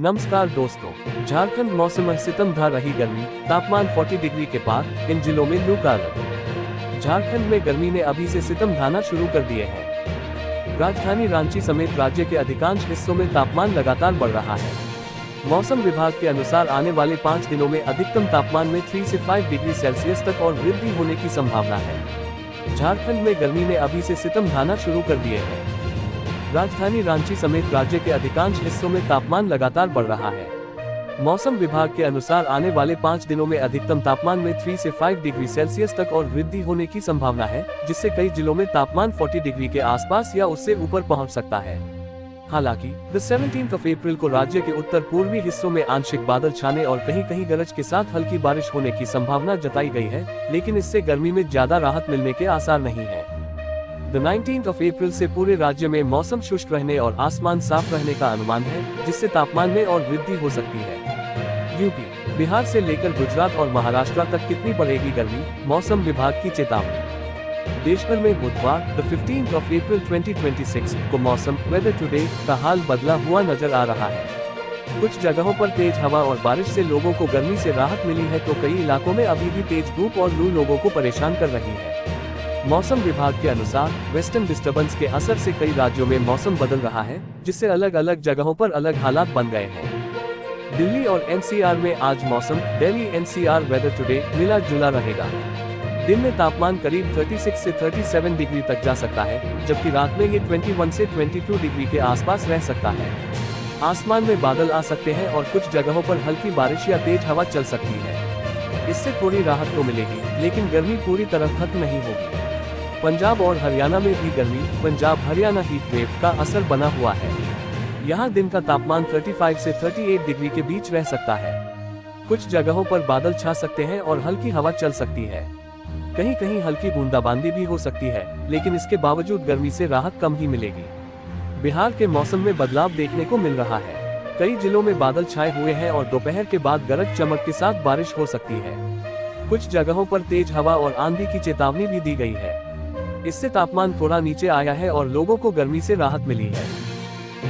नमस्कार दोस्तों, झारखंड मौसम में सितम ढा रही गर्मी, तापमान 40 डिग्री के पार, इन जिलों में लू का अलर्ट। झारखंड में गर्मी ने अभी से सितम ढाना शुरू कर दिए हैं। राजधानी रांची समेत राज्य के अधिकांश हिस्सों में तापमान लगातार बढ़ रहा है। मौसम विभाग के अनुसार आने वाले 5 दिनों में अधिकतम तापमान में 3 से 5 डिग्री सेल्सियस तक और वृद्धि होने की संभावना है। झारखंड में गर्मी ने अभी से सितम ढाना शुरू कर दिए हैं। राजधानी रांची समेत राज्य के अधिकांश हिस्सों में तापमान लगातार बढ़ रहा है। मौसम विभाग के अनुसार आने वाले 5 दिनों में अधिकतम तापमान में 3 से 5 डिग्री सेल्सियस तक और वृद्धि होने की संभावना है, जिससे कई जिलों में तापमान 40 डिग्री के आसपास या उससे ऊपर पहुंच सकता है। हालांकि 17 अप्रैल को राज्य के उत्तर पूर्वी हिस्सों में आंशिक बादल छाने और कहीं कहीं गरज के साथ हल्की बारिश होने की संभावना जताई गई है, लेकिन इससे गर्मी में ज्यादा राहत मिलने के आसार नहीं है। 19 अप्रैल से पूरे राज्य में मौसम शुष्क रहने और आसमान साफ रहने का अनुमान है, जिससे तापमान में और वृद्धि हो सकती है। यूपी, बिहार से लेकर गुजरात और महाराष्ट्र तक कितनी बढ़ेगी गर्मी, मौसम विभाग की चेतावनी। देश भर में बुधवार 15 अप्रैल 2026 को मौसम वेदर टुडे का हाल बदला हुआ नजर आ रहा है। कुछ जगहों पर तेज हवा और बारिश से लोगों को गर्मी से राहत मिली है, तो कई इलाकों में अभी भी तेज धूप और लू लोगों को परेशान कर रही है। मौसम विभाग के अनुसार वेस्टर्न डिस्टर्बेंस के असर से कई राज्यों में मौसम बदल रहा है, जिससे अलग अलग जगहों पर अलग हालात बन गए हैं। दिल्ली और एनसीआर में आज मौसम दिल्ली एनसीआर वेदर टुडे मिला जुला रहेगा। दिन में तापमान करीब 36 से 37 डिग्री तक जा सकता है, जबकि रात में ये 21 से 22 डिग्री के आसपास रह सकता है। आसमान में बादल आ सकते हैं और कुछ जगहों पर हल्की बारिश या तेज हवा चल सकती है। इससे थोड़ी राहत तो मिलेगी, लेकिन गर्मी पूरी तरह खत्म नहीं होगी। पंजाब और हरियाणा में भी गर्मी, पंजाब हरियाणा हीट वेव का असर बना हुआ है। यहाँ दिन का तापमान 35 से 38 डिग्री के बीच रह सकता है। कुछ जगहों पर बादल छा सकते हैं और हल्की हवा चल सकती है। कहीं कहीं हल्की बूंदाबांदी भी हो सकती है, लेकिन इसके बावजूद गर्मी से राहत कम ही मिलेगी। बिहार के मौसम में बदलाव देखने को मिल रहा है। कई जिलों में बादल छाए हुए हैं और दोपहर के बाद गरज चमक के साथ बारिश हो सकती है। कुछ जगहों पर तेज हवा और आंधी की चेतावनी भी दी गई है। इससे तापमान थोड़ा नीचे आया है और लोगों को गर्मी से राहत मिली है।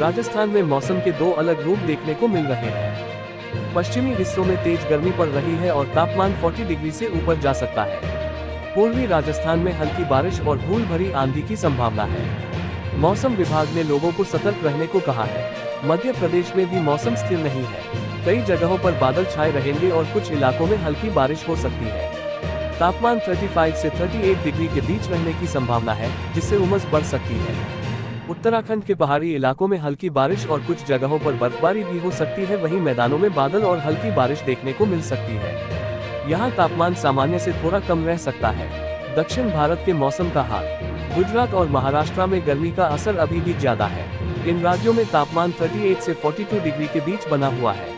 राजस्थान में मौसम के 2 अलग रूप देखने को मिल रहे हैं। पश्चिमी हिस्सों में तेज गर्मी पड़ रही है और तापमान 40 डिग्री से ऊपर जा सकता है। पूर्वी राजस्थान में हल्की बारिश और धूल भरी आंधी की संभावना है। मौसम विभाग ने लोगों को सतर्क रहने को कहा है। मध्य प्रदेश में भी मौसम स्थिर नहीं है। कई जगहों पर बादल छाए रहेंगे और कुछ इलाकों में हल्की बारिश हो सकती है। तापमान 35 से 38 डिग्री के बीच रहने की संभावना है, जिससे उमस बढ़ सकती है। उत्तराखंड के पहाड़ी इलाकों में हल्की बारिश और कुछ जगहों पर बर्फबारी भी हो सकती है। वहीं मैदानों में बादल और हल्की बारिश देखने को मिल सकती है। यहाँ तापमान सामान्य से थोड़ा कम रह सकता है। दक्षिण भारत के मौसम का हाल। गुजरात और महाराष्ट्र में गर्मी का असर अभी भी ज्यादा है। इन राज्यों में तापमान 38 से 42 डिग्री के बीच बना हुआ है।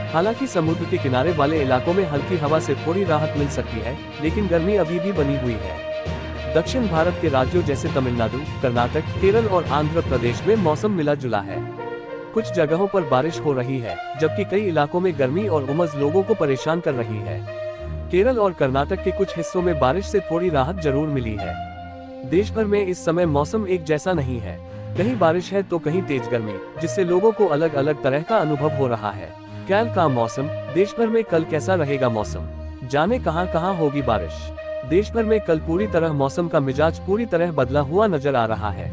हालांकि समुद्र के किनारे वाले इलाकों में हल्की हवा से थोड़ी राहत मिल सकती है, लेकिन गर्मी अभी भी बनी हुई है। दक्षिण भारत के राज्यों जैसे तमिलनाडु, कर्नाटक, केरल और आंध्र प्रदेश में मौसम मिला जुला है। कुछ जगहों पर बारिश हो रही है, जबकि कई इलाकों में गर्मी और उमस लोगों को परेशान कर रही है। केरल और कर्नाटक के कुछ हिस्सों में बारिश से थोड़ी राहत जरूर मिली है। देश भर में इस समय मौसम एक जैसा नहीं है। कहीं बारिश है तो कहीं तेज गर्मी, जिससे लोगों को अलग अलग तरह का अनुभव हो रहा है। कल का मौसम। देश भर में कल कैसा रहेगा मौसम, जाने कहां कहां होगी बारिश। देश भर में कल पूरी तरह मौसम का मिजाज पूरी तरह बदला हुआ नजर आ रहा है।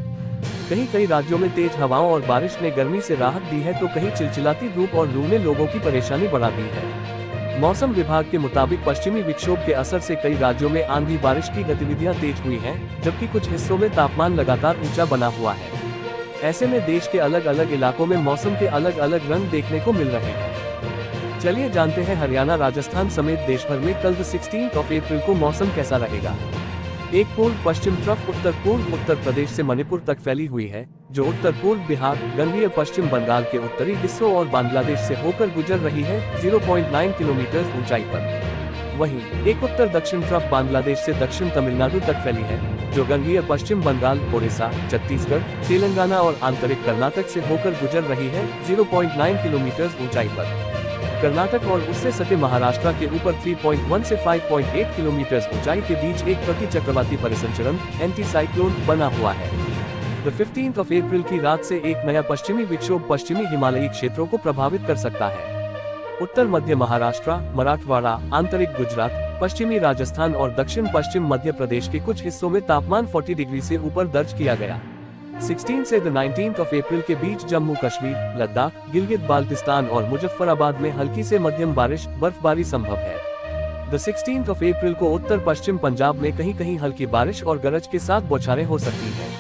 कहीं कई राज्यों में तेज हवाओं और बारिश ने गर्मी से राहत दी है, तो कहीं चिलचिलाती धूप और लू ने लोगों की परेशानी बढ़ा दी है। मौसम विभाग के मुताबिक पश्चिमी विक्षोभ के असर से कई राज्यों में आंधी बारिश की गतिविधियां तेज हुई हैं, जबकि कुछ हिस्सों में तापमान लगातार ऊंचा बना हुआ है। ऐसे में देश के अलग अलग इलाकों में मौसम के अलग अलग रंग देखने को मिल रहे हैं। चलिए जानते हैं हरियाणा, राजस्थान समेत देश भर में कल 16 अप्रैल को मौसम कैसा रहेगा। एक पूर्व पश्चिम ट्रफ उत्तर पूर्व उत्तर प्रदेश से मणिपुर तक फैली हुई है, जो उत्तर पूर्व बिहार, गंगेय पश्चिम बंगाल के उत्तरी हिस्सों और बांग्लादेश से होकर गुजर रही है 0.9 किलोमीटर ऊंचाई पर। वहीं एक उत्तर दक्षिण ट्रफ बांग्लादेश से दक्षिण तमिलनाडु तक फैली है, जो गंगेय पश्चिम बंगाल, ओडिशा, छत्तीसगढ़, तेलंगाना और आंतरिक कर्नाटक से होकर गुजर रही है 0.9 किलोमीटर ऊंचाई पर। कर्नाटक और उससे सटे महाराष्ट्र के ऊपर 3.1 से 5.8 किलोमीटर ऊंचाई के बीच एक प्रति चक्रवाती परिसंचरण एंटी साइक्लोन बना हुआ है। द 15th of April की रात से एक नया पश्चिमी विक्षोभ पश्चिमी हिमालयी क्षेत्रों को प्रभावित कर सकता है। उत्तर मध्य महाराष्ट्र, मराठवाड़ा, आंतरिक गुजरात, पश्चिमी राजस्थान और दक्षिण पश्चिम मध्य प्रदेश के कुछ हिस्सों में तापमान 40 डिग्री से ऊपर दर्ज किया गया। 16 से 19 अप्रैल के बीच जम्मू कश्मीर, लद्दाख, गिलगित बाल्टिस्तान और मुजफ्फराबाद में हल्की से मध्यम बारिश बर्फबारी संभव है। 16 अप्रैल को उत्तर पश्चिम पंजाब में कहीं कहीं हल्की बारिश और गरज के साथ बौछारें हो सकती हैं।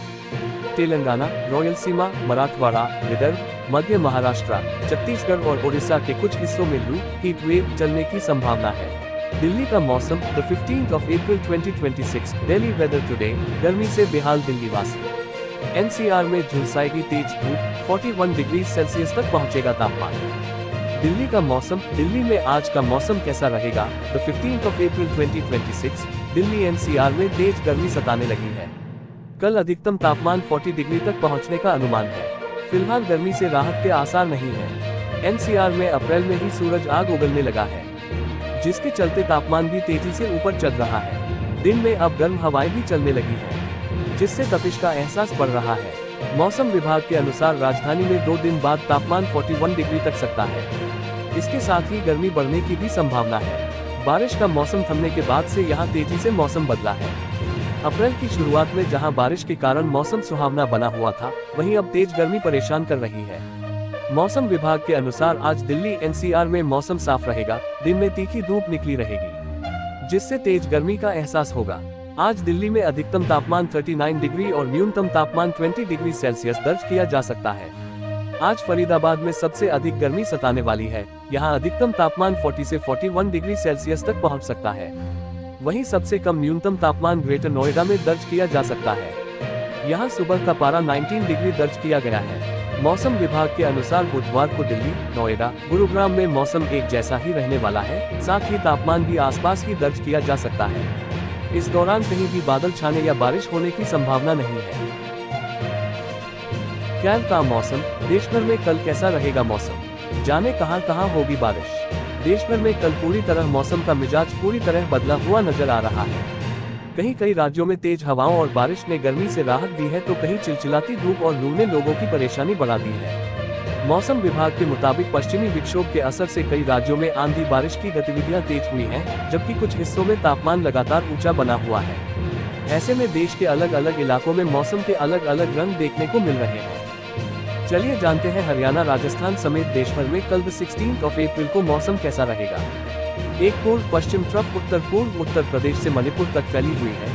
तेलंगाना, रॉयलसीमा, मराठवाड़ा, विदर्भ, मध्य महाराष्ट्र, छत्तीसगढ़ और ओडिशा के कुछ हिस्सों में लू हीट वेव चलने की संभावना है। दिल्ली का मौसम 15 अप्रैल 2026 दिल्ली वेदर टुडे, गर्मी से बेहाल दिल्ली वासी। एनसीआर में झुलसाएगी तेज धूप, 41 डिग्री सेल्सियस तक पहुंचेगा तापमान। दिल्ली का मौसम, दिल्ली में आज का मौसम कैसा रहेगा? 15 अप्रैल 2026 दिल्ली एनसीआर में तेज गर्मी सताने लगी है। कल अधिकतम तापमान 40 डिग्री तक पहुंचने का अनुमान है। फिलहाल गर्मी से राहत के आसार नहीं है। एनसीआर में अप्रैल में ही सूरज आग उगलने लगा है, जिसके चलते तापमान भी तेजी से ऊपर चल रहा है। दिन में अब गर्म हवाएं भी चलने लगी हैं, जिससे तपिश का एहसास बढ़ रहा है। मौसम विभाग के अनुसार राजधानी में 2 दिन बाद तापमान 41 डिग्री तक सकता है। इसके साथ ही गर्मी बढ़ने की भी संभावना है। बारिश का मौसम थमने के बाद से यहाँ तेजी से मौसम बदला है। अप्रैल की शुरुआत में जहां बारिश के कारण मौसम सुहावना बना हुआ था, वहीं अब तेज गर्मी परेशान कर रही है। मौसम विभाग के अनुसार आज दिल्ली एनसीआर में मौसम साफ रहेगा, दिन में तीखी धूप निकली रहेगी, जिससे तेज गर्मी का एहसास होगा। आज दिल्ली में अधिकतम तापमान 39 डिग्री और न्यूनतम तापमान 20 डिग्री सेल्सियस दर्ज किया जा सकता है। आज फरीदाबाद में सबसे अधिक गर्मी सताने वाली है। यहाँ अधिकतम तापमान 40 से 41 डिग्री सेल्सियस तक पहुँच सकता है। वहीं सबसे कम न्यूनतम तापमान ग्रेटर नोएडा में दर्ज किया जा सकता है। यहाँ सुबह का पारा 19 डिग्री दर्ज किया गया है। मौसम विभाग के अनुसार बुधवार को दिल्ली, नोएडा, गुरुग्राम में मौसम एक जैसा ही रहने वाला है। साथ ही तापमान भी आसपास ही दर्ज किया जा सकता है। इस दौरान कहीं भी बादल छाने या बारिश होने की संभावना नहीं है। कैल का मौसम, देश भर में कल कैसा रहेगा मौसम? जाने कहां होगी बारिश। देश भर में कल पूरी तरह मौसम का मिजाज पूरी तरह बदला हुआ नजर आ रहा है। कई राज्यों में तेज हवाओं और बारिश ने गर्मी से राहत दी है, तो कहीं चिलचिलाती धूप और लू ने लोगों की परेशानी बढ़ा दी है। मौसम विभाग के मुताबिक पश्चिमी विक्षोभ के असर से कई राज्यों में आंधी बारिश की गतिविधियां तेज हुई हैं, जबकि कुछ हिस्सों में तापमान लगातार ऊंचा बना हुआ है। ऐसे में देश के अलग अलग इलाकों में मौसम के अलग अलग रंग देखने को मिल रहे हैं। चलिए जानते हैं हरियाणा, राजस्थान समेत देश भर में कल 16 अप्रैल को मौसम कैसा रहेगा। एक पूर्व पश्चिम ट्रफ उत्तर पूर्व उत्तर प्रदेश से मणिपुर तक फैली हुई है।